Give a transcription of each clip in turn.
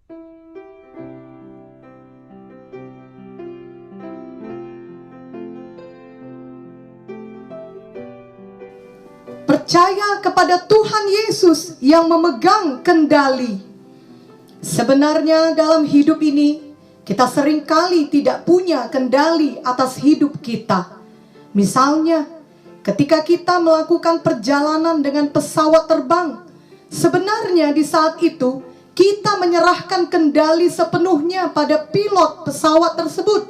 Percaya kepada Tuhan Yesus yang memegang kendali. Sebenarnya dalam hidup ini, kita seringkali tidak punya kendali atas hidup kita. Misalnya, ketika kita melakukan perjalanan dengan pesawat terbang, sebenarnya di saat itu, kita menyerahkan kendali sepenuhnya pada pilot pesawat tersebut.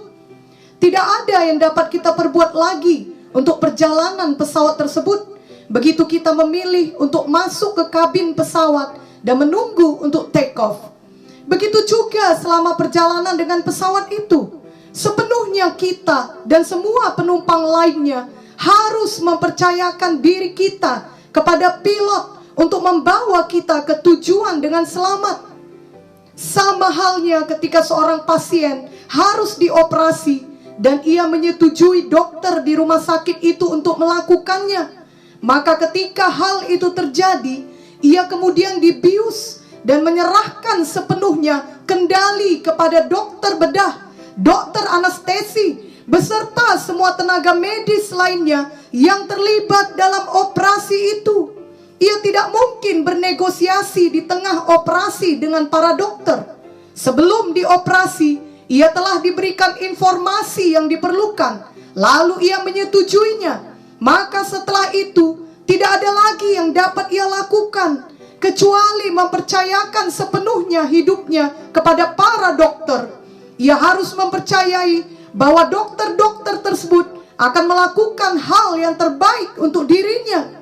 Tidak ada yang dapat kita perbuat lagi untuk perjalanan pesawat tersebut. Begitu kita memilih untuk masuk ke kabin pesawat dan menunggu untuk take off. Begitu juga selama perjalanan dengan pesawat itu. Sepenuhnya kita dan semua penumpang lainnya harus mempercayakan diri kita kepada pilot untuk membawa kita ke tujuan dengan selamat. Sama halnya ketika seorang pasien harus dioperasi dan ia menyetujui dokter di rumah sakit itu untuk melakukannya. Maka ketika hal itu terjadi, ia kemudian dibius dan menyerahkan sepenuhnya kendali kepada dokter bedah, dokter anestesi, beserta semua tenaga medis lainnya yang terlibat dalam operasi itu. Ia tidak mungkin bernegosiasi di tengah operasi dengan para dokter. Sebelum dioperasi, ia telah diberikan informasi yang diperlukan, lalu ia menyetujuinya. Maka setelah itu, tidak ada lagi yang dapat ia lakukan kecuali mempercayakan sepenuhnya hidupnya kepada para dokter. Ia harus mempercayai bahwa dokter-dokter tersebut akan melakukan hal yang terbaik untuk dirinya.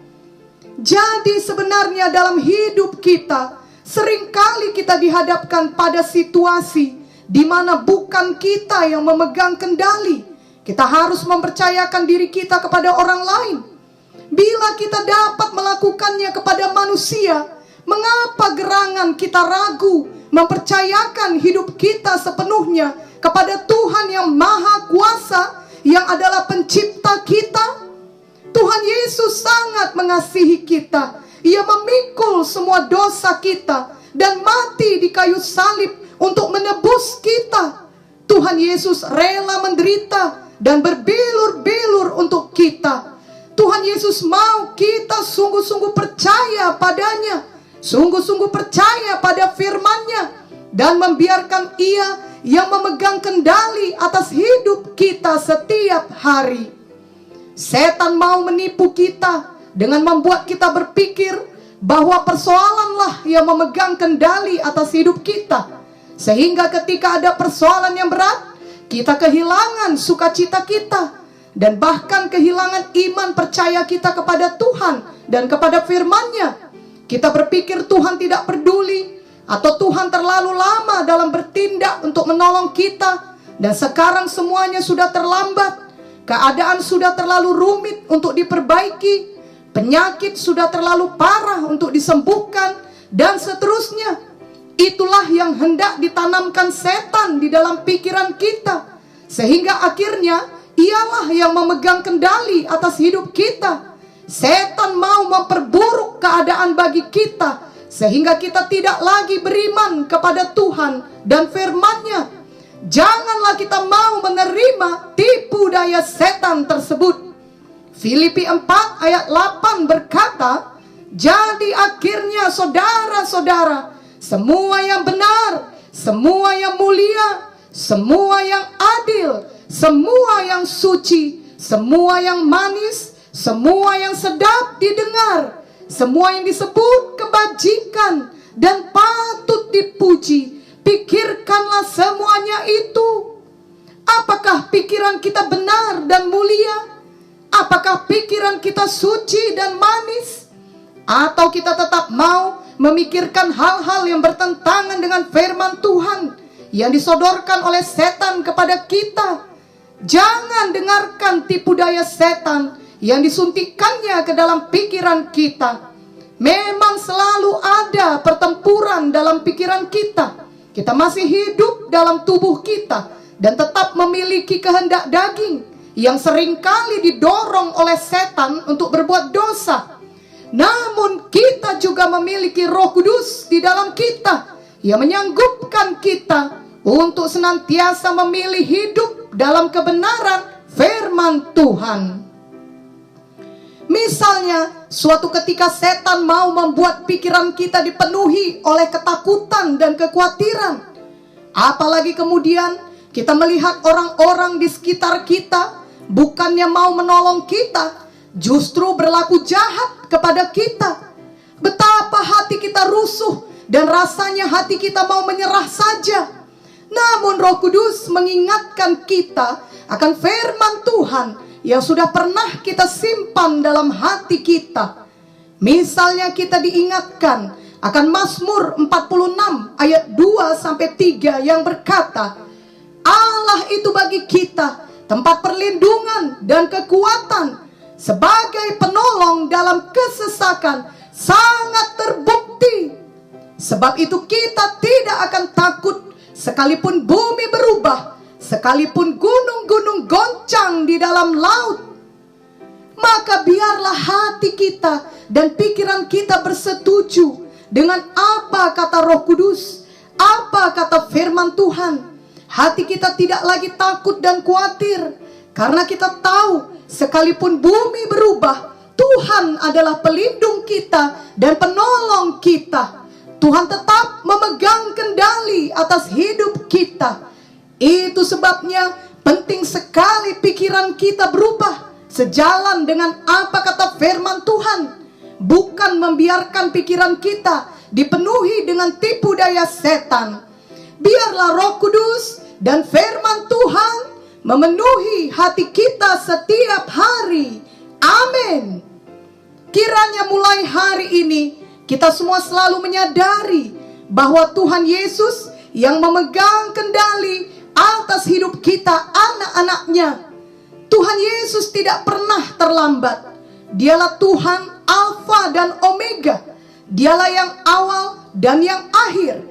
Jadi sebenarnya dalam hidup kita, seringkali kita dihadapkan pada situasi di mana bukan kita yang memegang kendali. Kita harus mempercayakan diri kita kepada orang lain. Bila kita dapat melakukannya kepada manusia, mengapa gerangan kita ragu mempercayakan hidup kita sepenuhnya kepada Tuhan yang Maha Kuasa, yang adalah pencipta kita? Tuhan Yesus sangat mengasihi kita. Ia memikul semua dosa kita dan mati di kayu salib untuk menebus kita. Tuhan Yesus rela menderita dan berbilur-bilur untuk kita. Tuhan Yesus mau kita sungguh-sungguh percaya padanya, sungguh-sungguh percaya pada firman-Nya, dan membiarkan Ia yang memegang kendali atas hidup kita setiap hari. Setan mau menipu kita dengan membuat kita berpikir bahwa persoalanlah yang memegang kendali atas hidup kita, sehingga ketika ada persoalan yang berat, kita kehilangan sukacita kita, dan bahkan kehilangan iman percaya kita kepada Tuhan dan kepada firman-Nya. Kita berpikir Tuhan tidak peduli, atau Tuhan terlalu lama dalam bertindak untuk menolong kita, dan sekarang semuanya sudah terlambat. Keadaan sudah terlalu rumit untuk diperbaiki, penyakit sudah terlalu parah untuk disembuhkan, dan seterusnya. Itulah yang hendak ditanamkan setan di dalam pikiran kita, sehingga akhirnya ialah yang memegang kendali atas hidup kita. Setan mau memperburuk keadaan bagi kita, sehingga kita tidak lagi beriman kepada Tuhan dan firman-Nya. Janganlah kita mau menerima tipu daya setan tersebut. Filipi 4 ayat 8 berkata, jadi akhirnya saudara-saudara, semua yang benar, semua yang mulia, semua yang adil, semua yang suci, semua yang manis, semua yang sedap didengar, semua yang disebut kebajikan dan patut dipuji, pikirkanlah semuanya itu. Apakah pikiran kita benar dan mulia? Apakah pikiran kita suci dan manis? Atau kita tetap mau memikirkan hal-hal yang bertentangan dengan firman Tuhan yang disodorkan oleh setan kepada kita? Jangan dengarkan tipu daya setan yang disuntikannya ke dalam pikiran kita. Memang selalu ada pertempuran dalam pikiran kita. Kita masih hidup dalam tubuh kita dan tetap memiliki kehendak daging yang seringkali didorong oleh setan untuk berbuat dosa. Namun kita juga memiliki Roh Kudus di dalam kita yang menyanggupkan kita untuk senantiasa memilih hidup dalam kebenaran firman Tuhan. Misalnya, suatu ketika setan mau membuat pikiran kita dipenuhi oleh ketakutan dan kekhawatiran. Apalagi kemudian kita melihat orang-orang di sekitar kita bukannya mau menolong kita, justru berlaku jahat kepada kita. Betapa hati kita rusuh dan rasanya hati kita mau menyerah saja. Namun Roh Kudus mengingatkan kita akan firman Tuhan yang sudah pernah kita simpan dalam hati kita. Misalnya kita diingatkan akan Mazmur 46 ayat 2-3 yang berkata, Allah itu bagi kita tempat perlindungan dan kekuatan, sebagai penolong dalam kesesakan sangat terbukti. Sebab itu kita tidak akan takut sekalipun bumi berubah, sekalipun gunung-gunung goncang di dalam laut. Maka biarlah hati kita dan pikiran kita bersetuju dengan apa kata Roh Kudus, apa kata firman Tuhan. Hati kita tidak lagi takut dan khawatir, karena kita tahu sekalipun bumi berubah, Tuhan adalah pelindung kita dan penolong kita. Tuhan tetap memegang kendali atas hidup kita. Itu sebabnya penting sekali pikiran kita berubah sejalan dengan apa kata firman Tuhan, bukan membiarkan pikiran kita dipenuhi dengan tipu daya setan. Biarlah Roh Kudus dan firman Tuhan memenuhi hati kita setiap hari. Amin. Kiranya mulai hari ini kita semua selalu menyadari bahwa Tuhan Yesus yang memegang kendali atas hidup kita, anak-anaknya. Tuhan Yesus tidak pernah terlambat. Dialah Tuhan Alfa dan Omega. Dialah yang awal dan yang akhir.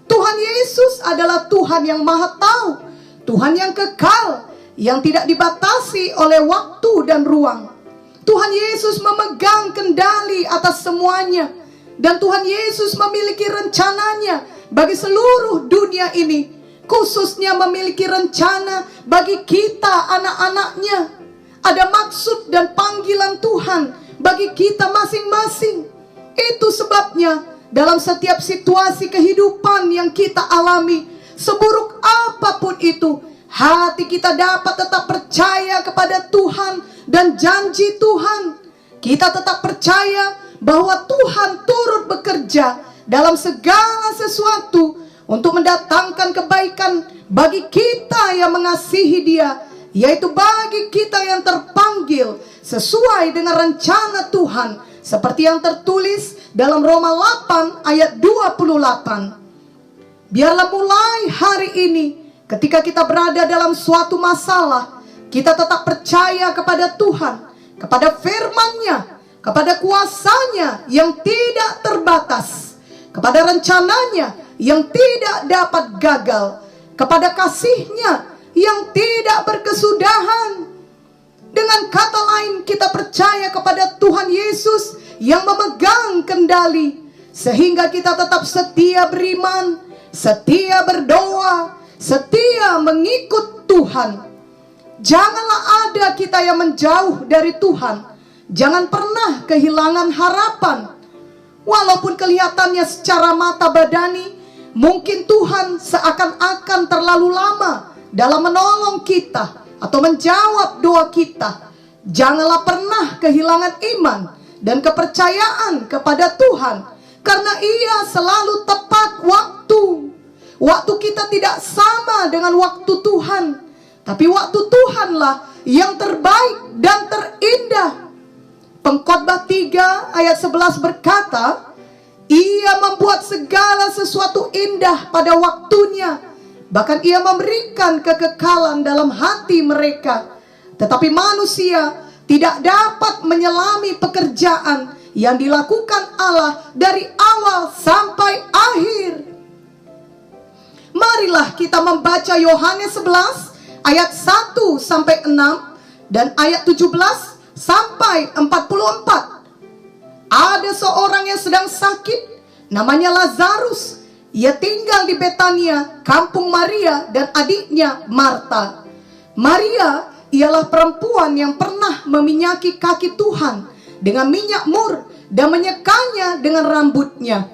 Tuhan Yesus adalah Tuhan yang maha tahu, Tuhan yang kekal, yang tidak dibatasi oleh waktu dan ruang. Tuhan Yesus memegang kendali atas semuanya. Dan Tuhan Yesus memiliki rencananya bagi seluruh dunia ini, khususnya memiliki rencana bagi kita anak-anaknya. Ada maksud dan panggilan Tuhan bagi kita masing-masing. Itu sebabnya dalam setiap situasi kehidupan yang kita alami, seburuk apapun itu, hati kita dapat tetap percaya kepada Tuhan dan janji Tuhan. Kita tetap percaya bahwa Tuhan turut bekerja dalam segala sesuatu untuk mendatangkan kebaikan bagi kita yang mengasihi Dia, yaitu bagi kita yang terpanggil sesuai dengan rencana Tuhan, seperti yang tertulis dalam Roma 8 ayat 28. Biarlah mulai hari ini, ketika kita berada dalam suatu masalah, kita tetap percaya kepada Tuhan, kepada firman-Nya, kepada kuasa-Nya yang tidak terbatas, kepada rencananya yang tidak dapat gagal, kepada kasih-Nya yang tidak berkesudahan. Dengan kata lain, kita percaya kepada Tuhan Yesus yang memegang kendali, sehingga kita tetap setia beriman, setia berdoa, setia mengikut Tuhan. Janganlah ada kita yang menjauh dari Tuhan. Jangan pernah kehilangan harapan. Walaupun kelihatannya secara mata badani, mungkin Tuhan seakan-akan terlalu lama dalam menolong kita atau menjawab doa kita. Janganlah pernah kehilangan iman dan kepercayaan kepada Tuhan, karena Ia selalu tepat waktu. Waktu kita tidak sama dengan waktu Tuhan, tapi waktu Tuhanlah yang terbaik dan terindah. Pengkhotbah 3 ayat 11 berkata, Ia membuat segala sesuatu indah pada waktunya, bahkan Ia memberikan kekekalan dalam hati mereka. Tetapi manusia tidak dapat menyelami pekerjaan yang dilakukan Allah dari awal sampai akhir. Marilah kita membaca Yohanes 11 ayat 1-6 dan ayat 17 sampai 44. Ada seorang yang sedang sakit, namanya Lazarus. Ia tinggal di Betania, kampung Maria dan adiknya Marta. Maria ialah perempuan yang pernah meminyaki kaki Tuhan dengan minyak mur dan menyekanya dengan rambutnya.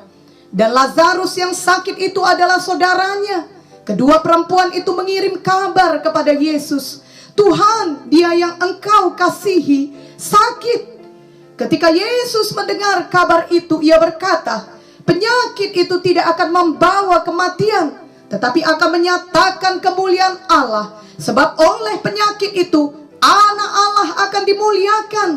Dan Lazarus yang sakit itu adalah saudaranya. Kedua perempuan itu mengirim kabar kepada Yesus, Tuhan, dia yang engkau kasihi sakit. Ketika Yesus mendengar kabar itu, ia berkata, penyakit itu tidak akan membawa kematian, tetapi akan menyatakan kemuliaan Allah. Sebab oleh penyakit itu, anak Allah akan dimuliakan.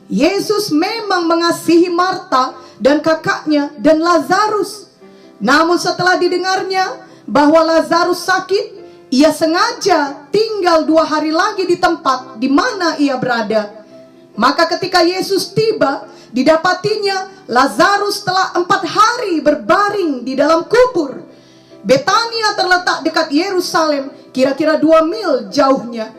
Yesus memang mengasihi Marta dan kakaknya dan Lazarus. Namun setelah didengarnya bahwa Lazarus sakit, ia sengaja tinggal 2 hari lagi di tempat di mana ia berada. Maka ketika Yesus tiba, didapatinya Lazarus telah 4 hari berbaring di dalam kubur. Betania terletak dekat Yerusalem, kira-kira 2 mil jauhnya.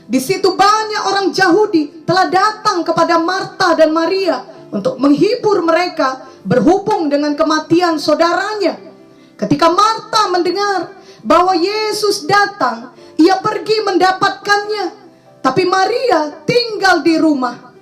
Di situ banyak orang Yahudi telah datang kepada Marta dan Maria untuk menghibur mereka berhubung dengan kematian saudaranya. Ketika Marta mendengar bahwa Yesus datang, ia pergi mendapatkannya. Tapi Maria tinggal di rumah.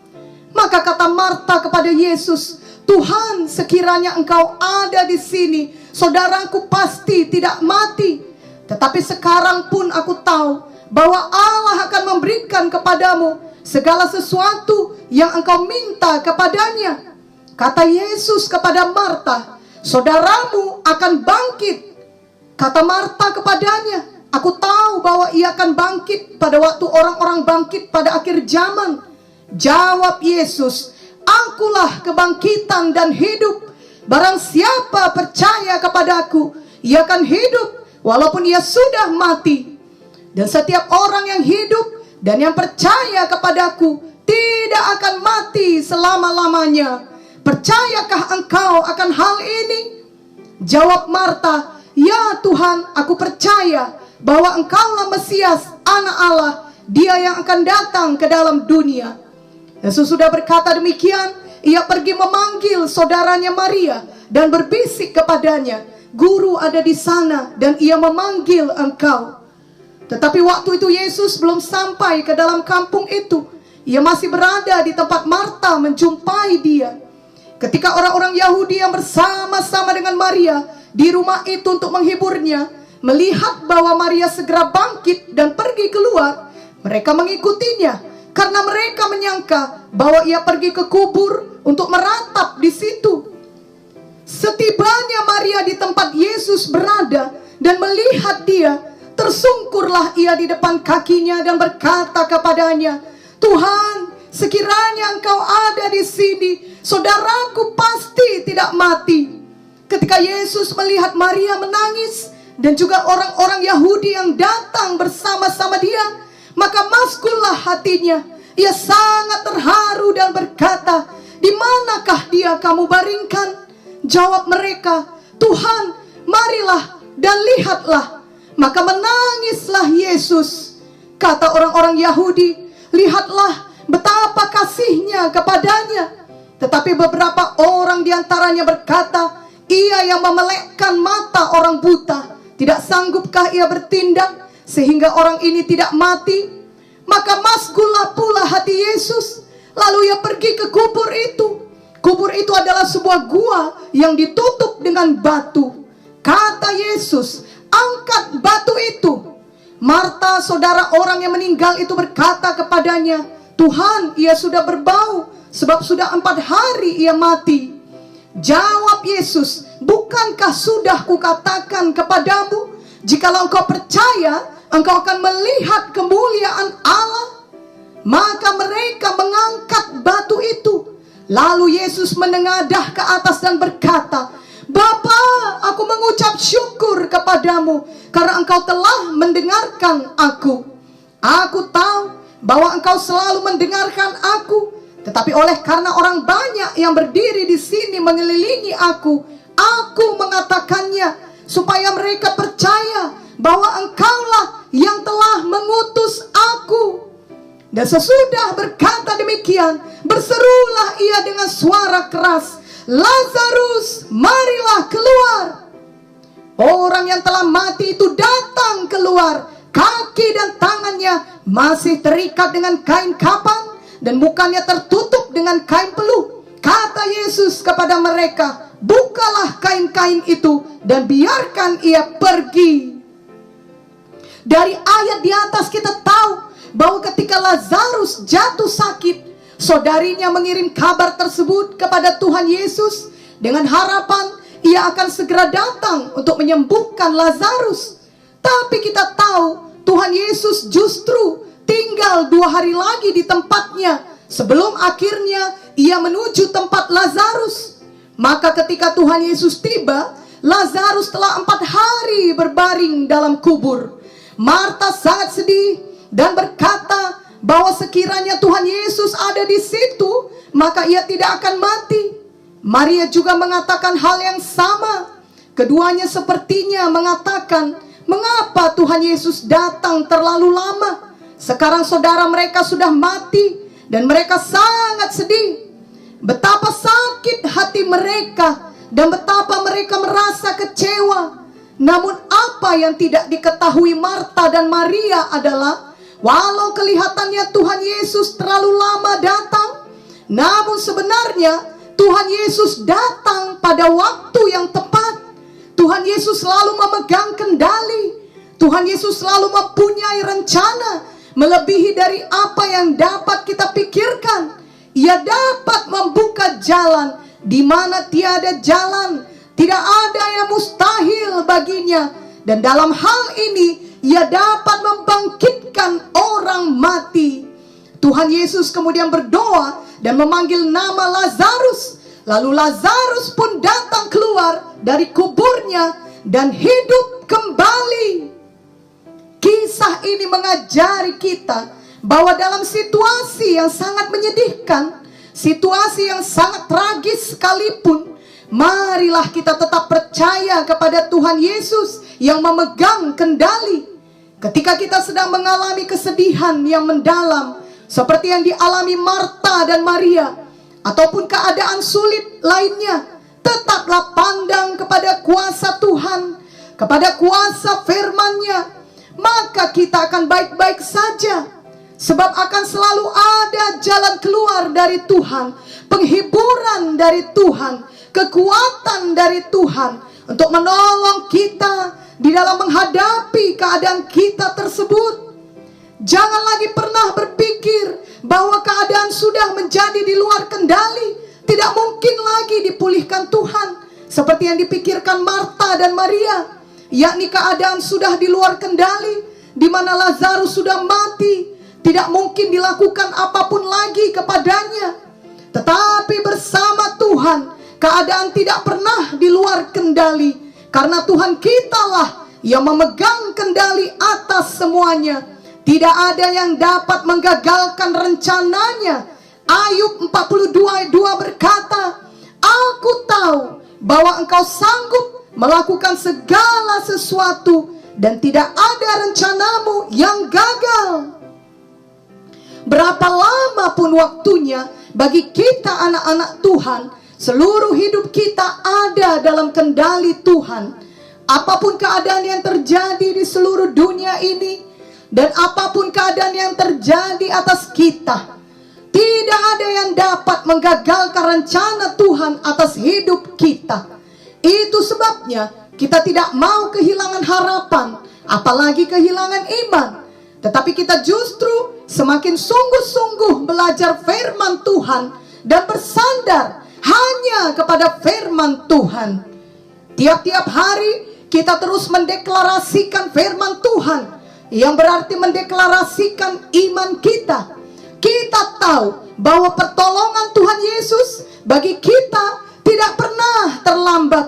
Maka kata Marta kepada Yesus, Tuhan, sekiranya engkau ada di sini, saudaraku pasti tidak mati. Tetapi sekarang pun aku tahu bahwa Allah akan memberikan kepadamu segala sesuatu yang engkau minta kepadanya. Kata Yesus kepada Marta, saudaramu akan bangkit. Kata Marta kepadanya, aku tahu bahwa ia akan bangkit pada waktu orang-orang bangkit pada akhir zaman. Jawab Yesus, akulah kebangkitan dan hidup. Barang siapa percaya kepadaku, ia akan hidup walaupun ia sudah mati. Dan setiap orang yang hidup dan yang percaya kepadaku tidak akan mati selama-lamanya. Percayakah engkau akan hal ini? Jawab Marta, ya Tuhan, aku percaya bahwa engkaulah Mesias, anak Allah, dia yang akan datang ke dalam dunia. Yesus sudah berkata demikian, ia pergi memanggil saudaranya Maria dan berbisik kepadanya, Guru ada di sana dan ia memanggil engkau. Tetapi waktu itu Yesus belum sampai ke dalam kampung itu. Ia masih berada di tempat Marta menjumpai dia. Ketika orang-orang Yahudi yang bersama-sama dengan Maria di rumah itu untuk menghiburnya, melihat bahwa Maria segera bangkit dan pergi keluar, mereka mengikutinya. Karena mereka menyangka bahwa ia pergi ke kubur untuk meratap di situ. Setibanya Maria di tempat Yesus berada dan melihat dia, tersungkurlah ia di depan kakinya dan berkata kepadanya, Tuhan, sekiranya engkau ada di sini, saudaraku pasti tidak mati. Ketika Yesus melihat Maria menangis dan juga orang-orang Yahudi yang datang bersama-sama dia, maka maskullah hatinya. Ia sangat terharu dan berkata, di manakah dia kamu baringkan? Jawab mereka, Tuhan, marilah dan lihatlah. Maka menangislah Yesus. Kata orang-orang Yahudi, lihatlah betapa kasihnya kepadanya. Tetapi beberapa orang diantaranya berkata, ia yang memelekkan mata orang buta, tidak sanggupkah ia bertindak sehingga orang ini tidak mati? Maka maskullah pula hati Yesus. Lalu ia pergi ke kubur itu. Kubur itu adalah sebuah gua yang ditutup dengan batu. Kata Yesus, angkat batu itu. Marta, saudara orang yang meninggal itu berkata kepadanya, Tuhan, ia sudah berbau, sebab sudah 4 hari ia mati. Jawab Yesus, bukankah sudah kukatakan kepadamu, jikalau engkau percaya, engkau akan melihat kemuliaan Allah. Maka mereka mengangkat batu itu. Lalu Yesus menengadah ke atas dan berkata, Bapa, aku mengucap syukur kepadamu karena engkau telah mendengarkan aku. Aku tahu bahwa engkau selalu mendengarkan aku, tetapi oleh karena orang banyak yang berdiri di sini mengelilingi aku mengatakannya supaya mereka percaya bahwa engkaulah yang telah mengutus aku. Dan sesudah berkata demikian, berserulah ia dengan suara keras, Lazarus, marilah keluar. orang yang telah mati itu datang keluar. Kaki dan tangannya masih terikat dengan kain kapan dan mukanya tertutup dengan kain peluh. Kata Yesus kepada mereka, bukalah kain-kain itu dan biarkan ia pergi. Dari ayat di atas kita tahu bahwa ketika Lazarus jatuh sakit, saudarinya mengirim kabar tersebut kepada Tuhan Yesus dengan harapan ia akan segera datang untuk menyembuhkan Lazarus. Tapi kita tahu Tuhan Yesus justru tinggal 2 hari lagi di tempatnya sebelum akhirnya ia menuju tempat Lazarus. Maka ketika Tuhan Yesus tiba, Lazarus telah 4 hari berbaring dalam kubur. Marta sangat sedih dan berkata bahwa sekiranya Tuhan Yesus ada di situ, maka ia tidak akan mati. Maria juga mengatakan hal yang sama. Keduanya sepertinya mengatakan, mengapa Tuhan Yesus datang terlalu lama? Sekarang saudara mereka sudah mati dan mereka sangat sedih. Betapa sakit hati mereka dan betapa mereka merasa kecewa. Namun apa yang tidak diketahui Marta dan Maria adalah walau kelihatannya Tuhan Yesus terlalu lama datang, namun sebenarnya Tuhan Yesus datang pada waktu yang tepat. Tuhan Yesus selalu memegang kendali. Tuhan Yesus selalu mempunyai rencana melebihi dari apa yang dapat kita pikirkan. Ia dapat membuka jalan di mana tiada jalan. Tidak ada yang mustahil baginya. Dan dalam hal ini ia dapat membangkitkan orang mati. Tuhan Yesus kemudian berdoa dan memanggil nama Lazarus. Lalu Lazarus pun datang keluar dari kuburnya dan hidup kembali. Kisah ini mengajari kita bahwa dalam situasi yang sangat menyedihkan, situasi yang sangat tragis sekalipun, marilah kita tetap percaya kepada Tuhan Yesus yang memegang kendali. Ketika kita sedang mengalami kesedihan yang mendalam, seperti yang dialami Marta dan Maria, ataupun keadaan sulit lainnya, tetaplah pandang kepada kuasa Tuhan, kepada kuasa firman-Nya. Maka kita akan baik-baik saja. Sebab akan selalu ada jalan keluar dari Tuhan, penghiburan dari Tuhan, kekuatan dari Tuhan untuk menolong kita di dalam menghadapi keadaan kita tersebut. Jangan lagi pernah berpikir bahwa keadaan sudah menjadi di luar kendali, tidak mungkin lagi dipulihkan Tuhan, seperti yang dipikirkan Marta dan Maria, yakni keadaan sudah di luar kendali, di mana Lazarus sudah mati, tidak mungkin dilakukan apapun lagi kepadanya. Tetapi bersama Tuhan, keadaan tidak pernah di luar kendali, karena Tuhan kitalah yang memegang kendali atas semuanya. Tidak ada yang dapat menggagalkan rencananya. Ayub 42 ayat 2 berkata, aku tahu bahwa engkau sanggup melakukan segala sesuatu dan tidak ada rencanamu yang gagal. Berapa lama pun waktunya bagi kita anak-anak Tuhan, seluruh hidup kita ada dalam kendali Tuhan. Apapun keadaan yang terjadi di seluruh dunia ini, dan apapun keadaan yang terjadi atas kita, tidak ada yang dapat menggagalkan rencana Tuhan atas hidup kita. Itu sebabnya kita tidak mau kehilangan harapan, apalagi kehilangan iman. Tetapi kita justru semakin sungguh-sungguh belajar firman Tuhan dan bersandar hanya kepada firman Tuhan. Tiap-tiap hari kita terus mendeklarasikan firman Tuhan, yang berarti mendeklarasikan iman kita. Kita tahu bahwa pertolongan Tuhan Yesus bagi kita tidak pernah terlambat.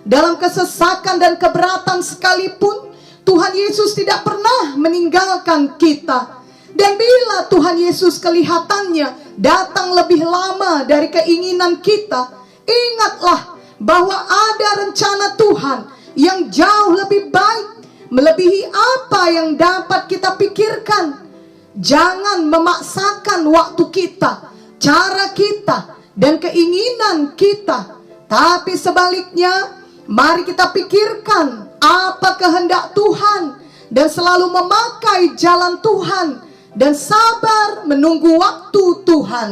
Dalam kesesakan dan keberatan sekalipun, Tuhan Yesus tidak pernah meninggalkan kita. Dan bila Tuhan Yesus kelihatannya datang lebih lama dari keinginan kita, ingatlah bahwa ada rencana Tuhan yang jauh lebih baik, melebihi apa yang dapat kita pikirkan. Jangan memaksakan waktu kita, cara kita, dan keinginan kita. Tapi sebaliknya, mari kita pikirkan apa kehendak Tuhan dan selalu memakai jalan Tuhan dan sabar menunggu waktu Tuhan.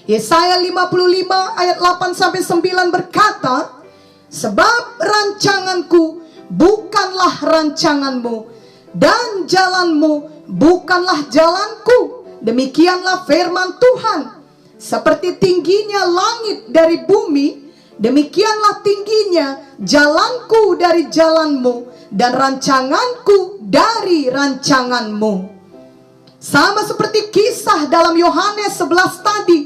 Yesaya 55 ayat 8-9 berkata, sebab rancanganku bukanlah rancanganmu, dan jalanmu bukanlah jalanku. Demikianlah firman Tuhan. Seperti tingginya langit dari bumi, demikianlah tingginya jalanku dari jalanmu, dan rancanganku dari rancanganmu. Sama seperti kisah dalam Yohanes 11 tadi,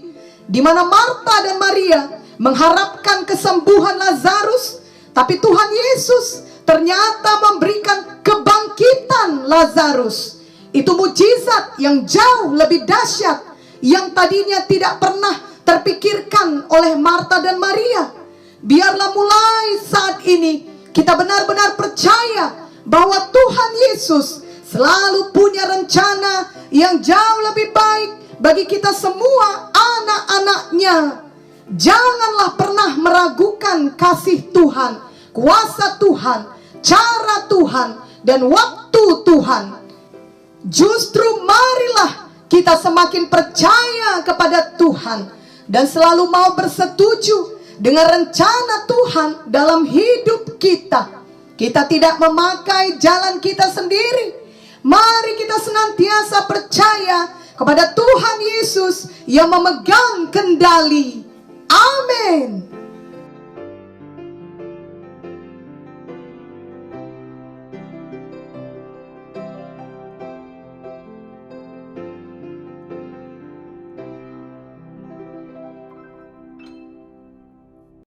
di mana Marta dan Maria mengharapkan kesembuhan Lazarus, tapi Tuhan Yesus ternyata memberikan kebangkitan Lazarus. Itu mujizat yang jauh lebih dahsyat, yang tadinya tidak pernah terpikirkan oleh Marta dan Maria. Biarlah mulai saat ini kita benar-benar percaya bahwa Tuhan Yesus selalu punya rencana yang jauh lebih baik bagi kita semua anak-anaknya. Janganlah pernah meragukan kasih Tuhan, kuasa Tuhan, cara Tuhan, dan waktu Tuhan. Justru marilah kita semakin percaya kepada Tuhan dan selalu mau bersetuju dengan rencana Tuhan dalam hidup kita. Kita tidak memakai jalan kita sendiri. Mari kita senantiasa percaya kepada Tuhan Yesus yang memegang kendali. Amin.